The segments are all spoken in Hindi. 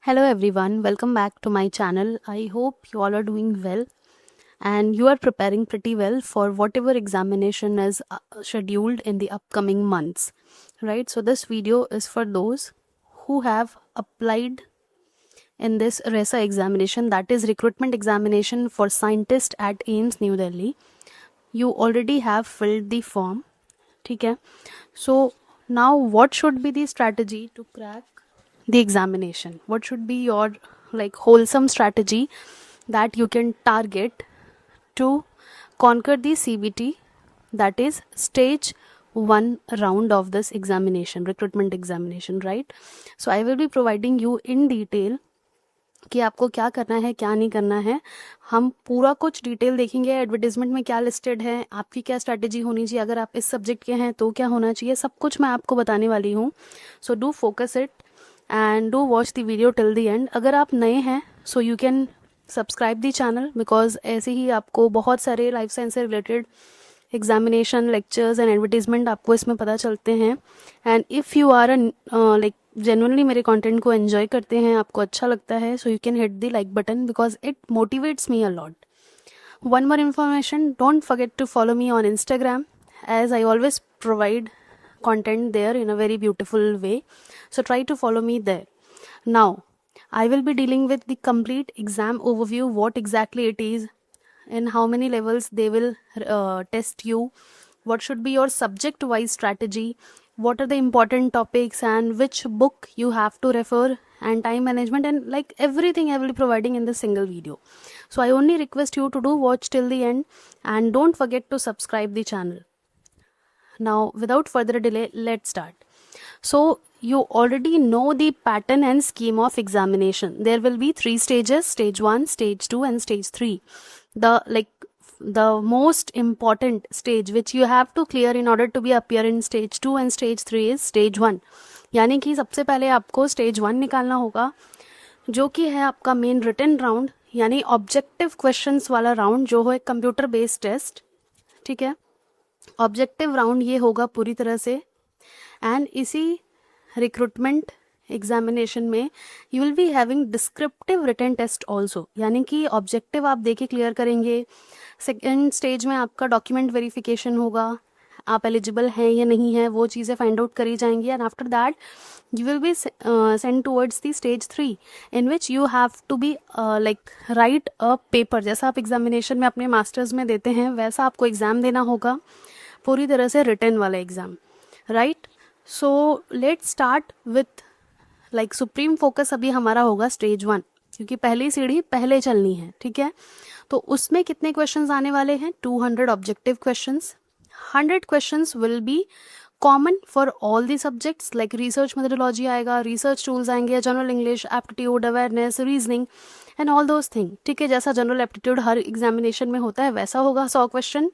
Hello everyone, welcome back to my channel. I hope you all are doing well and you are preparing pretty well for whatever examination is scheduled in the upcoming months, right? So this video is for those who have applied in this RESA examination, that is recruitment examination for scientist at AIIMS New Delhi. You already have filled the form, okay? So now what should be the strategy to crack the examination? What should be your wholesome strategy that you can target to conquer the CBT, that is stage 1 round of this examination, recruitment examination, right? So I will be providing you in detail कि आपको क्या करना है क्या नहीं करना है. हम पूरा कुछ डिटेल देखेंगे, एडवर्टीजमेंट में क्या लिस्टेड है, आपकी क्या स्ट्रैटेजी होनी चाहिए, अगर आप इस सब्जेक्ट के हैं तो क्या होना चाहिए, सब कुछ मैं आपको बताने वाली हूँ. So do focus it and do watch the video till the end. अगर आप नए हैं so you can subscribe the channel, because ऐसे ही आपको बहुत सारे लाइफ साइंस से related examination lectures and advertisement आपको इसमें पता चलते हैं. And if you are genuinely मेरे कंटेंट को एंजॉय करते हैं, आपको अच्छा लगता है, so you can hit the like button because it motivates me a lot. One more information, don't forget to follow me on Instagram as I always provide content there in a very beautiful way. So try to follow me there. Now, I will be dealing with the complete exam overview, what exactly it is, and how many levels they will test you, what should be your subject wise strategy, what are the important topics and which book you have to refer, and time management, and like everything I will be providing in this single video. So I only request you to do watch till the end and don't forget to subscribe the channel. Now without further delay, let's start. So you already know the pattern and scheme of examination. There will be 3 stages: stage 1, stage 2 and stage 3. The most important stage which you have to clear in order to be appear in stage 2 and stage 3 is stage 1. यानी कि सबसे पहले आपको stage 1 निकालना होगा, जो कि है आपका मेन रिटन राउंड, यानी ऑब्जेक्टिव क्वेश्चंस वाला राउंड, जो है कंप्यूटर बेस्ड टेस्ट. ठीक है, ऑब्जेक्टिव राउंड ये होगा पूरी तरह से. एंड इसी रिक्रूटमेंट एग्जामिनेशन में you will be having descriptive written test also, यानी कि ऑब्जेक्टिव आप देके क्लियर करेंगे. सेकेंड स्टेज में आपका डॉक्यूमेंट वेरिफिकेशन होगा, आप एलिजिबल हैं या नहीं है, वो चीज़ें फाइंड आउट करी जाएंगी. And after that you will be sent towards the stage 3 in which you have to be write a paper. जैसा आप एग्जामिनेशन में अपने मास्टर्स में देते हैं वैसा आपको एग्ज़ाम देना होगा, पूरी तरह से रिटन वाला exam, right. So let's start with supreme focus अभी हमारा होगा स्टेज 1, क्योंकि पहली सीढ़ी पहले चलनी है. ठीक है, तो उसमें कितने क्वेश्चंस आने वाले हैं? 200 objective questions. 100 questions will be common for all the subjects, like research methodology आएगा, रिसर्च टूल्स आएंगे, general English, aptitude, awareness, reasoning and all those thing. ठीक है, जैसा जनरल एप्टीट्यूड हर एग्जामिनेशन में होता है वैसा होगा 100 question.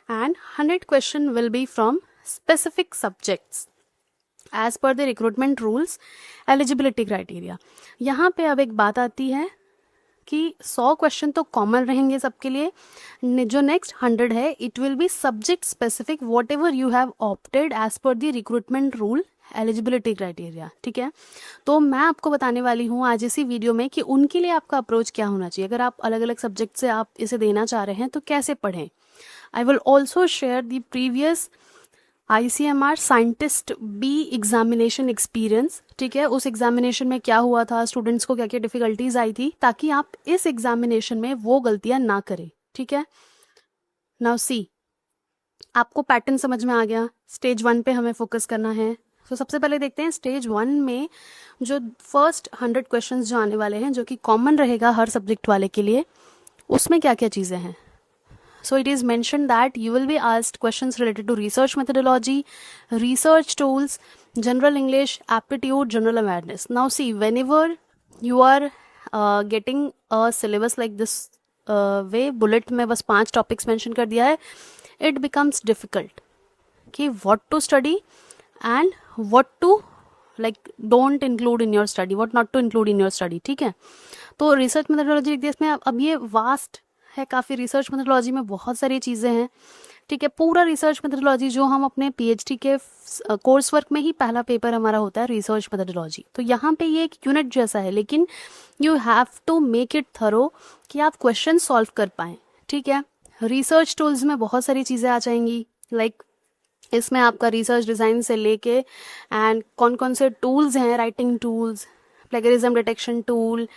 And 100 question will be from specific subjects as per the recruitment rules, eligibility criteria. यहाँ पे अब एक बात आती है कि 100 क्वेश्चन तो कॉमन रहेंगे सबके लिए. जो नेक्स्ट 100 है, it will be subject specific, whatever you have opted as per the recruitment rule, eligibility criteria. ठीक है, तो मैं आपको बताने वाली हूँ आज इसी वीडियो में कि उनके लिए आपका अप्रोच क्या होना चाहिए. अगर आप अलग अलग सब्जेक्ट से आप इसे देना चाह रहे हैं तो कैसे पढ़ें. I will also share the previous ICMR scientist B examination experience. ठीक है, उस एग्जामिनेशन में क्या हुआ था, स्टूडेंट्स को क्या क्या डिफिकल्टीज आई थी, ताकि आप इस एग्जामिनेशन में वो गलतियां ना करें. ठीक है, नाउ सी, आपको पैटर्न समझ में आ गया. स्टेज 1 पे हमें फोकस करना है. तो सबसे पहले देखते हैं स्टेज 1 में जो फर्स्ट 100 क्वेश्चंस जो आने वाले हैं, जो कि कॉमन रहेगा हर सब्जेक्ट वाले के लिए, उसमें क्या क्या चीज़ें हैं. So it is mentioned that you will be asked questions related to research methodology, research tools, general English, aptitude, general awareness. Now see, whenever you are getting a syllabus like this way, bullet में बस 5 topics mention कर दिया है, it becomes difficult कि what to study and what to don't include in your study, what not to include in your study. ठीक है, तो research methodology इसमें अब ये vast है काफ़ी. रिसर्च मेथोडोलॉजी में बहुत सारी चीज़ें हैं. ठीक है, पूरा रिसर्च मेथोडोलॉजी जो हम अपने पीएचडी के कोर्स वर्क में ही पहला पेपर हमारा होता है रिसर्च मेथोडोलॉजी। तो यहाँ पे ये एक यूनिट जैसा है, लेकिन you have to make it thorough कि आप क्वेश्चन सॉल्व कर पाएँ। ठीक है, रिसर्च टूल्स में बहुत सारी चीज़ें आ जाएंगी, लाइक इसमें आपका रिसर्च डिज़ाइन से लेके एंड कौन कौन से टूल्स हैं, writing tools, plagiarism detection tool,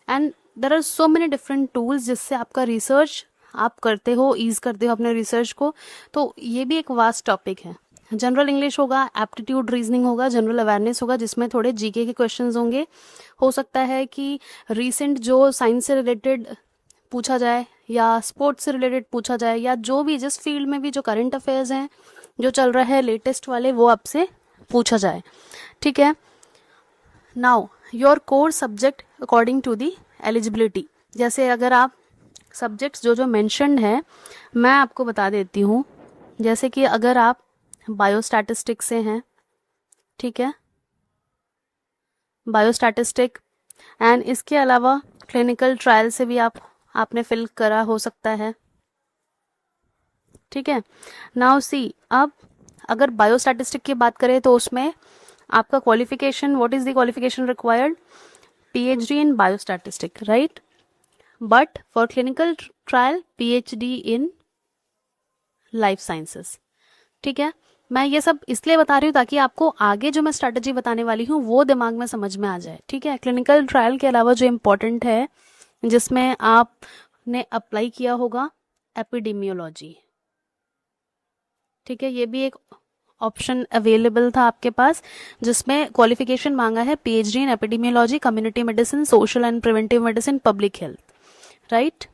and there are so many different tools जिससे आपका रिसर्च आप करते हो, ईज करते हो अपने रिसर्च को। तो ये भी एक वास्ट टॉपिक है। जनरल इंग्लिश होगा, एप्टीट्यूड रीजनिंग होगा, जनरल अवेयरनेस होगा जिसमें थोड़े जीके के क्वेश्चंस होंगे। हो सकता है कि रिसेंट जो साइंस से रिलेटेड पूछा जाए या स्पोर्ट्स से रिलेटेड पूछा जाए, या जो भी जिस फील्ड में भी जो करंट अफेयर्स हैं जो चल रहा है लेटेस्ट वाले, वो आपसे पूछा जाए। ठीक है, now your core subject according to the eligibility. जैसे अगर आप सब्जेक्ट्स जो जो मेंशन्ड है मैं आपको बता देती हूँ। जैसे कि अगर आप बायोस्टैटिस्टिक्स से हैं, ठीक है, बायोस्टैटिस्टिक, एंड इसके अलावा क्लिनिकल ट्रायल से भी आपने फिल करा हो सकता है। ठीक है, नाउ सी, अब अगर बायोस्टैटिस्टिक की बात करें तो उसमें आपका qualification, what is the qualification required? PhD in biostatistics, right? But for clinical trial, PhD in life sciences. ठीक है, मैं ये सब इसलिए बता रही हूँ ताकि आपको आगे जो मैं स्ट्रैटेजी बताने वाली हूँ वो दिमाग में समझ में आ जाए। ठीक है, क्लिनिकल ट्रायल के अलावा जो इम्पोर्टेंट है जिसमें आपने अप्लाई किया होगा, एपिडेमियोलॉजी। ठीक है, ये भी एक ऑप्शन अवेलेबल था आपके पास जिसमें क्वालिफिकेशन मांगा है PhD in epidemiology, community medicine, social and preventive medicine, public health, right?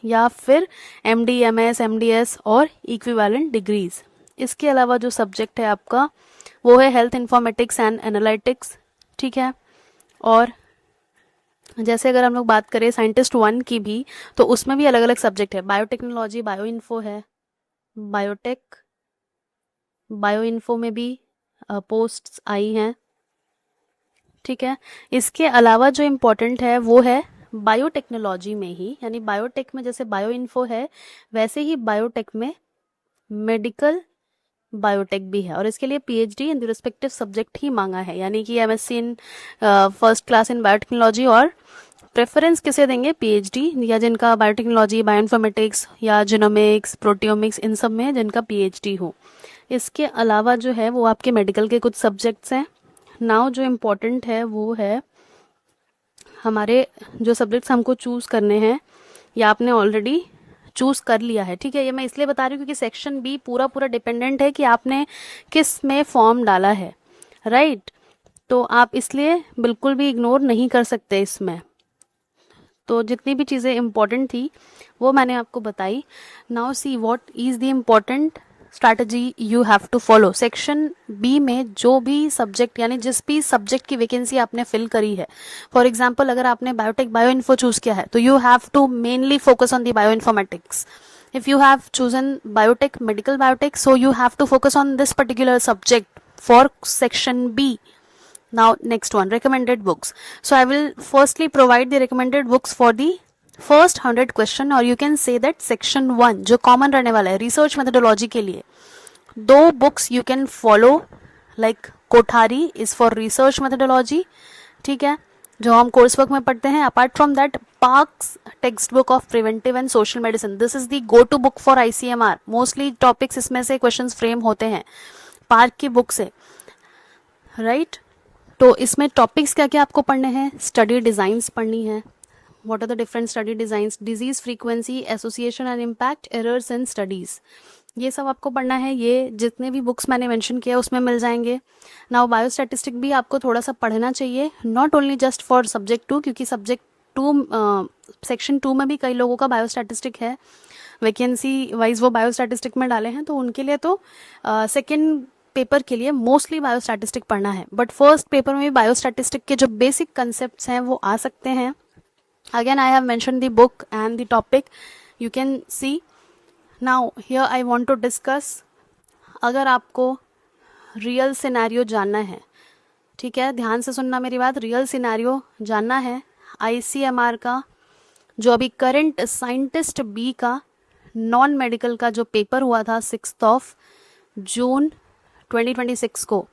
या फिर MD, MS, MDS और इक्विवेलेंट डिग्रीज। इसके अलावा जो सब्जेक्ट है आपका वो है हेल्थ इन्फॉर्मेटिक्स एंड एनालिटिक्स। ठीक है, और जैसे अगर हम लोग बात करें साइंटिस्ट 1 की भी, तो उसमें भी अलग अलग सब्जेक्ट है। बायोटेक्नोलॉजी, बायो इन्फो है, बायोटेक, बायो इन्फो में भी पोस्ट्स आई हैं। ठीक है, इसके अलावा जो इम्पोर्टेंट है वो है बायोटेक्नोलॉजी में ही, यानी बायोटेक में जैसे बायो इन्फो है वैसे ही बायोटेक में मेडिकल बायोटेक भी है, और इसके लिए PhD in the respective subject ही मांगा है, यानी कि MSc in first class in biotechnology. और प्रेफरेंस किसे देंगे? PhD या जिनका बायोटेक्नोलॉजी, बायोइन्फॉर्मेटिक्स या जीनोमिक्स, प्रोटियोमिक्स, इन सब में जिनका PhD हो। इसके अलावा जो है वो आपके मेडिकल के कुछ सब्जेक्ट्स हैं। नाउ जो इम्पोर्टेंट है वो है हमारे जो सब्जेक्ट्स हमको चूज करने हैं, या आपने ऑलरेडी चूज कर लिया है। ठीक है, ये मैं इसलिए बता रही हूँ क्योंकि सेक्शन B पूरा पूरा डिपेंडेंट है कि आपने किस में फॉर्म डाला है, राइट? तो आप इसलिए बिल्कुल भी इग्नोर नहीं कर सकते इसमें। तो जितनी भी चीज़ें इंपॉर्टेंट थी वो मैंने आपको बताई। Now see what is the important strategy you have to follow. Section B में जो भी सब्जेक्ट, यानी जिस भी सब्जेक्ट की वैकेंसी आपने फिल करी है, फॉर एग्जांपल अगर आपने बायोटेक, बायो इन्फो चूज किया है तो you have to mainly focus on the bioinformatics. If you have chosen biotech, medical biotech, so you have to focus on this particular subject for section B. Now next one, recommended books. So I will firstly provide the recommended books for the first 100 question, और you can say that section 1 जो common रहने वाला है research methodology के लिए, 2 books you can follow, like Kothari is for research methodology, ठीक है, जो हम कोर्स वर्क में पढ़ते हैं। Apart from that, Park's text book of preventive and social medicine, this is the go to book for ICMR। Mostly topics इसमें से क्वेश्चंस फ्रेम होते हैं पार्क की बुक से, राइट? तो इसमें टॉपिक्स क्या क्या आपको पढ़ने हैं? स्टडी डिजाइंस पढ़नी है, what are the different study designs, disease frequency, association and impact, errors in studies, ये सब आपको पढ़ना है। ये जितने भी बुक्स मैंने मेंशन किया उसमें मिल जाएंगे। नाउ बायोस्टैटिस्टिक भी आपको थोड़ा सा पढ़ना चाहिए, not only just for subject 2, क्योंकि सब्जेक्ट 2 सेक्शन 2 में भी कई लोगों का बायोस्टैटिस्टिक है, वैकेंसी वाइज वो बायोस्टैटिस्टिक में डाले हैं, तो उनके लिए तो सेकेंड पेपर के लिए मोस्टली बायोस्टैटिस्टिक पढ़ना है। बट फर्स्ट पेपर में भी बायोस्टैटिस्टिक के जो बेसिक कंसेप्ट हैं वो आ सकते हैं। Again I have mention the book and the topic, you can see. Now here I want to discuss, अगर आपको रियल सिनेरियो जानना है, ठीक है, ध्यान से सुनना मेरी बात, रियल सिनेरियो जानना है ICMR का, जो अभी करंट साइंटिस्ट B का नॉन मेडिकल का जो पेपर हुआ था 6 जून 2026 को,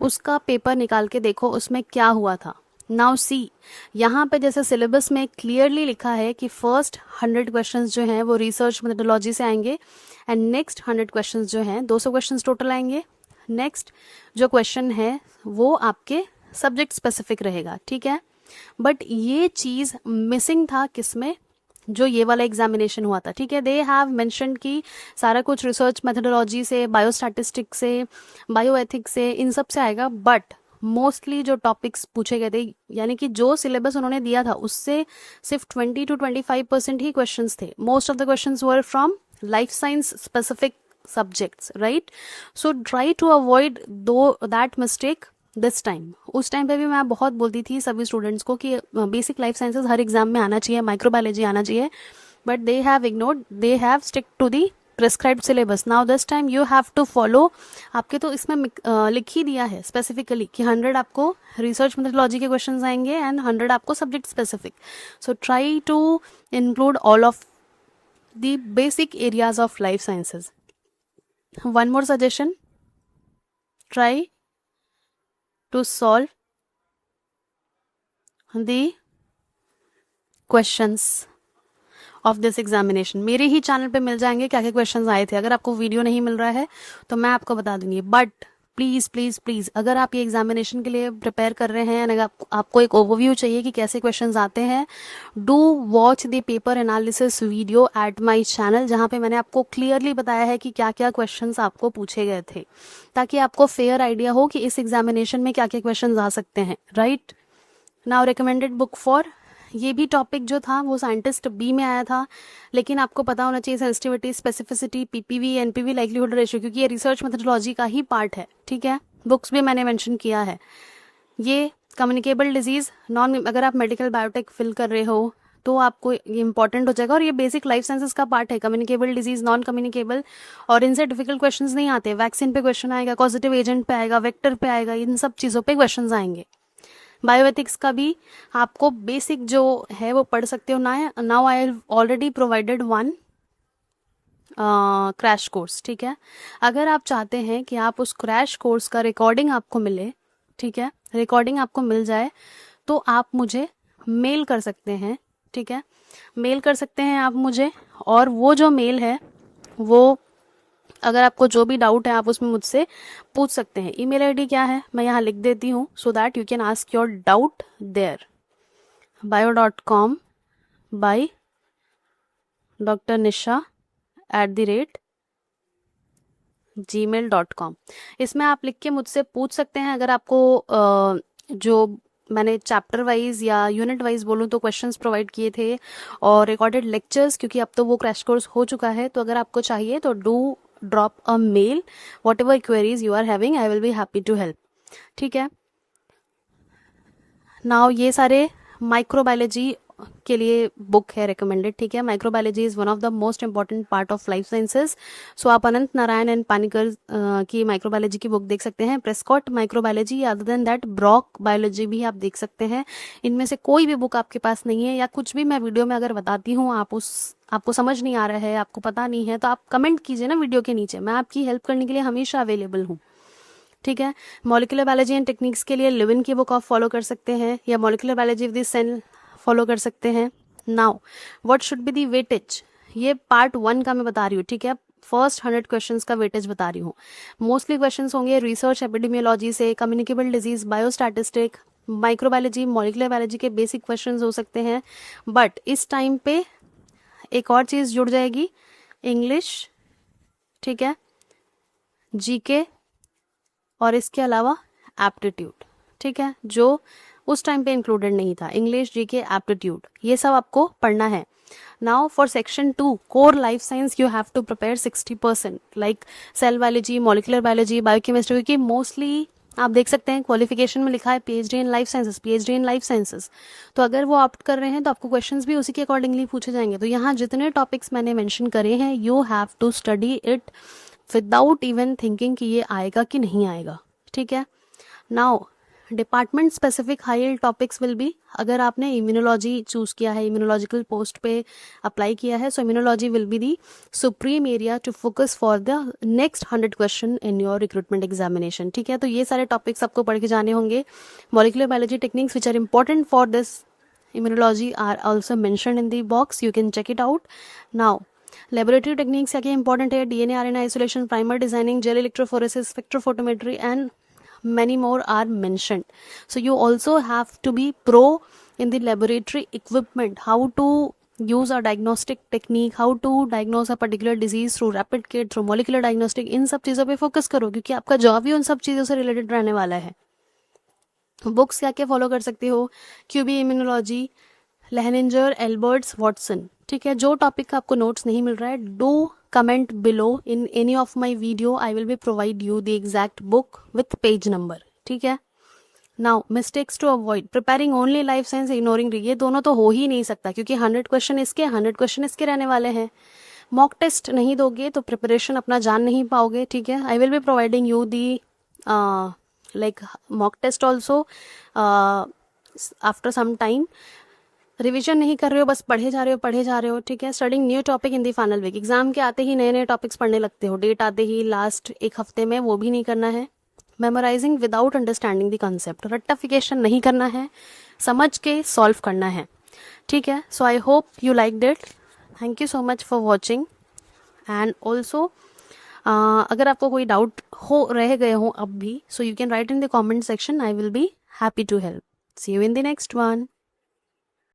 उसका पेपर निकाल के देखो उसमें क्या हुआ था. नाउ सी, यहाँ पे जैसे सिलेबस में क्लियरली लिखा है कि फर्स्ट 100 क्वेश्चंस जो हैं वो रिसर्च मेथोडोलॉजी से आएंगे, एंड नेक्स्ट 100 क्वेश्चंस जो हैं 200 क्वेश्चंस टोटल आएंगे. नेक्स्ट जो क्वेश्चन है वो आपके सब्जेक्ट स्पेसिफिक रहेगा, ठीक है. बट ये चीज़ मिसिंग था किसमें, जो ये वाला एग्जामिनेशन हुआ था, ठीक है. दे हैव मेंशन्ड कि सारा कुछ रिसर्च मेथोडोलॉजी से, बायोस्टैटिस्टिक्स से, बायोएथिक्स से, इन सब से आएगा. बट मोस्टली जो टॉपिक्स पूछे गए थे, यानी कि जो सिलेबस उन्होंने दिया था उससे सिर्फ 20 to 25% ही क्वेश्चंस थे. Most of the questions were from life science specific subjects, right. So try to avoid though that mistake this time. उस टाइम पे भी मैं बहुत बोलती थी सभी स्टूडेंट्स को कि बेसिक लाइफ साइंसेज हर एग्जाम में आना चाहिए, माइक्रोबायोलॉजी आना चाहिए, but they have ignored, they have stick to the prescribed syllabus. Now this time you have to follow. आपके तो इसमें लिख ही दिया है स्पेसिफिकली कि 100 आपको रिसर्च मेथोडोलॉजी के क्वेश्चंस आएंगे एंड 100 आपको subject specific. So try to include all of the basic areas of life sciences. One more suggestion, try to solve the questions of this examination. मेरे ही चैनल पे मिल जाएंगे क्या क्या क्वेश्चंस आए थे. अगर आपको वीडियो नहीं मिल रहा है तो मैं आपको बता दूंगी. बट प्लीज़ प्लीज़ प्लीज़, अगर आप ये एग्जामिनेशन के लिए प्रिपेयर कर रहे हैं, अगर आपको एक ओवरव्यू चाहिए कि कैसे क्वेश्चंस आते हैं, do watch the paper analysis video at my channel, जहाँ पे मैंने आपको क्लियरली बताया है कि क्या क्या क्वेश्चंस आपको पूछे गए थे, ताकि आपको फेयर आइडिया हो कि इस एग्जामिनेशन में क्या क्या क्वेश्चंस आ सकते हैं, right. Now recommended book for, ये भी टॉपिक जो था वो साइंटिस्ट बी में आया था, लेकिन आपको पता होना चाहिए sensitivity, specificity, PPV, NPV, likelihood ratio, क्योंकि ये रिसर्च मेथोडोलॉजी का ही पार्ट है, ठीक है. बुक्स भी मैंने मेंशन किया है. ये कम्युनिकेबल डिजीज नॉन, अगर आप मेडिकल बायोटेक फिल कर रहे हो तो आपको ये इंपॉर्टेंट हो जाएगा, और ये बेसिक लाइफ साइंसेस का पार्ट है. कम्युनिकेबल डिजीज, नॉन कम्युनिकेबल, और इनसे डिफिकल्ट क्वेश्चंस नहीं आते. वैक्सीन पे क्वेश्चन आएगा, पॉजिटिव एजेंट पे आएगा, वेक्टर पे आएगा, इन सब चीज़ों पे क्वेश्चंस आएंगे. बायोएथिक्स का भी आपको बेसिक जो है वो पढ़ सकते हो. Now I have already provided one crash course, ठीक है. अगर आप चाहते हैं कि आप उस क्रैश कोर्स का रिकॉर्डिंग आपको मिले, ठीक है, रिकॉर्डिंग आपको मिल जाए, तो आप मुझे मेल कर सकते हैं, ठीक है. मेल कर सकते हैं आप मुझे, और वो जो मेल है वो, अगर आपको जो भी डाउट है आप उसमें मुझसे पूछ सकते हैं. ईमेल आईडी क्या है मैं यहाँ लिख देती हूँ, so that you can ask your doubt there. bio.com/drnisha@gmail.com. इसमें आप लिख के मुझसे पूछ सकते हैं. अगर आपको जो मैंने चैप्टर वाइज या यूनिट वाइज बोलूँ तो क्वेश्चंस प्रोवाइड किए थे, और रिकॉर्डेड लेक्चर्स, क्योंकि अब तो वो क्रैश कोर्स हो चुका है, तो अगर आपको चाहिए तो do drop a mail. Whatever queries you are having, I will be happy to help, ठीक है. नाउ ये सारे माइक्रोबायोलॉजी के लिए बुक है रिकमेंडेड, ठीक है. Microbiology is one of the most important part of life sciences. So आप अनंत नारायण एंड पानिकर की माइक्रोबायोलॉजी की बुक देख सकते हैं. Prescott microbiology, other than that Brock biology भी आप देख सकते हैं. इनमें से कोई भी बुक आपके पास नहीं है, या कुछ भी मैं वीडियो में अगर बताती हूँ आपको समझ नहीं आ रहा है, आपको पता नहीं है, तो आप कमेंट कीजिए ना वीडियो के नीचे. मैं आपकी हेल्प करने के लिए हमेशा अवेलेबल हूँ, ठीक है. मॉलिक्यूलर बायोलॉजी एंड टेक्निक्स के लिए लिविन की बुक आप फॉलो कर सकते हैं, या molecular biology of the cell follow कर सकते हैं. Now what should be the weightage, ये पार्ट 1 का मैं बता रही हूँ, ठीक है. फर्स्ट 100 क्वेश्चंस का वेटेज बता रही हूँ. मोस्टली क्वेश्चंस होंगे रिसर्च एपिडेमियोलॉजी से, communicable disease, biostatistic, microbiology, molecular biology के बेसिक क्वेश्चंस हो सकते हैं. बट इस टाइम पे एक और चीज़ जुड़ जाएगी, इंग्लिश, ठीक है, जीके, और इसके अलावा एप्टीट्यूड, ठीक है, जो उस टाइम पे इंक्लूडेड नहीं था. इंग्लिश, जीके, एप्टीट्यूड, ये सब आपको पढ़ना है. Now for section 2 core life science you have to prepare 60%, like cell biology, molecular biology, biochemistry, क्योंकि मोस्टली आप देख सकते हैं क्वालिफिकेशन में लिखा है PhD in life sciences, PhD in life sciences. तो अगर वो ऑप्ट कर रहे हैं तो आपको क्वेश्चंस भी उसी के अकॉर्डिंगली पूछे जाएंगे. तो यहाँ जितने टॉपिक्स मैंने मेंशन करे हैं, you have to study it without even thinking कि ये आएगा कि नहीं आएगा, ठीक है. Now department specific high yield topics will be, अगर आपने इम्यूनोलॉजी चूज किया है, इम्यूनोलॉजिकल पोस्ट पे अप्लाई किया है, so immunology will be the supreme area to focus for the next 100 question in your recruitment examination. ठीक है, तो ये सारे टॉपिक्स आपको पढ़ के जाने होंगे. Molecular biology techniques which are important for this immunology are also mentioned in the box. You can check it out. Now, laboratory techniques क्या क्या important है? DNA RNA isolation, primer designing, gel electrophoresis, spectrophotometry and many more are mentioned. So you also have to be pro in the laboratory equipment, how to use a diagnostic technique, how to diagnose a particular disease through rapid kit, through molecular diagnostic. इन सब चीज़ों पे फोकस करो क्योंकि आपका जॉब ही उन सब चीज़ों से रिलेटेड रहने वाला है. बुक्स क्या क्या फॉलो कर सकते हो? Kuby immunology, Lehninger, Alberts, Watson. ठीक है, जो टॉपिक का आपको नोट्स नहीं मिल रहा है, do comment below in any of my video. I will be provide you the exact book with page number. ठीक है. Now mistakes to avoid, preparing only life science, ignoring, ये दोनों तो हो ही नहीं सकता क्योंकि 100 क्वेश्चन इसके 100 क्वेश्चन इसके रहने वाले हैं. मॉक टेस्ट नहीं दोगे तो प्रिपरेशन अपना जान नहीं पाओगे. ठीक है, आई will be providing you the like mock test also after some time. Revision नहीं कर रहे हो, बस पढ़े जा रहे हो. ठीक है, studying new topic in the final week. Exam के आते ही नए नए टॉपिक्स पढ़ने लगते हो, डेट आते ही लास्ट एक हफ्ते में, वो भी नहीं करना है. Memorising without understanding the concept, रट्टाफिकेशन नहीं करना है, समझ के सॉल्व करना है. ठीक है, so I hope you like it. Thank you so much for watching. And also अगर आपको कोई डाउट हो रह गए हो अब भी, so you can write in the comment section. I will be happy to help. See you in the next one.